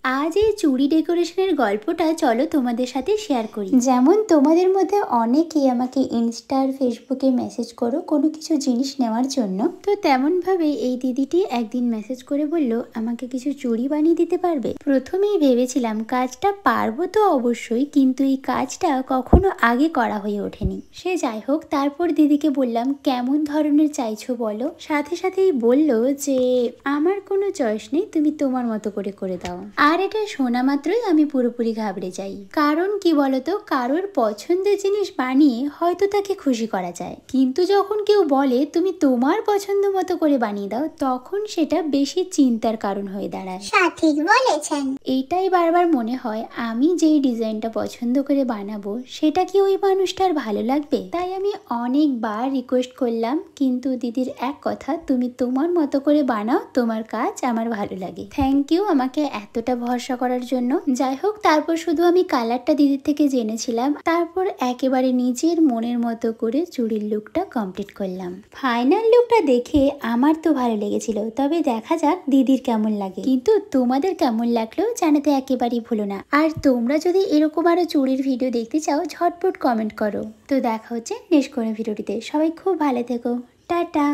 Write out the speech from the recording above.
আজ এই চুড়ি ডেকোরেশনের গল্পটা চলো তোমাদের সাথে শেয়ার করি। যেমন তোমাদের মধ্যে অনেকেই আমাকে ইনস্টা আর ফেসবুকে মেসেজ করো কোনো কিছু জিনিস নেওয়ার জন্য, তো তেমনভাবে এই দিদিটি একদিন মেসেজ করে বলল আমাকে কিছু চুড়ি বানিয়ে দিতে পারবে। প্রথমেই ভেবেছিলাম কাজটা পারবো তো অবশ্যই, কিন্তু এই কাজটা কখনো আগে করা হয়ে ওঠেনি। সে যাই হোক, তারপর দিদিকে বললাম কেমন ধরনের চাইছো বলো। সাথে সাথেই বলল যে আমার কোনো চয়েস নেই, তুমি তোমার মতো করে করে দাও। আর এটা শোনা মাত্রই আমি পুরোপুরি ঘাবড়ে যাই। কারণ কি বলতো, কারোর পছন্দের জিনিস বানিয়ে হয়তো তাকে খুশি করা যায়, কিন্তু যখন কেউ বলে তুমি তোমার পছন্দ মতো করে বানিয়ে দাও, তখন সেটা বেশি চিন্তার কারণ হয়ে দাঁড়ায়। সঠিক বলেছেন। এইটাই বারবার মনে হয় আমি যেই ডিজাইনটা পছন্দ করে বানাবো সেটা কি ওই মানুষটার ভালো লাগবে। তাই আমি অনেকবার রিকোয়েস্ট করলাম, কিন্তু দিদির এক কথা, তুমি তোমার মতো করে বানাও, তোমার কাজ আমার ভালো লাগে। থ্যাংক ইউ আমাকে এতটা ভরসা করার জন্য। যাই হোক, তারপর শুধু আমি কালারটা দিদির থেকে জেনেছিলাম, তারপর একেবারে নিজের মনের মতো করে চুড়ির লুকটা কমপ্লিট করলাম। ফাইনাল লুকটা দেখে আমার তো ভালো লেগেছিল, তবে দেখা যাক দিদির কেমন লাগে। কিন্তু তোমাদের কেমন লাগলো জানাতে একেবারেই ভুলো না। আর তোমরা যদি এরকম আরো চুড়ির ভিডিও দেখতে চাও ঝটপট কমেন্ট করো। তো দেখা হচ্ছে নেক্সট কোনো ভিডিওটিতে। সবাই খুব ভালো থেকো, টাটা।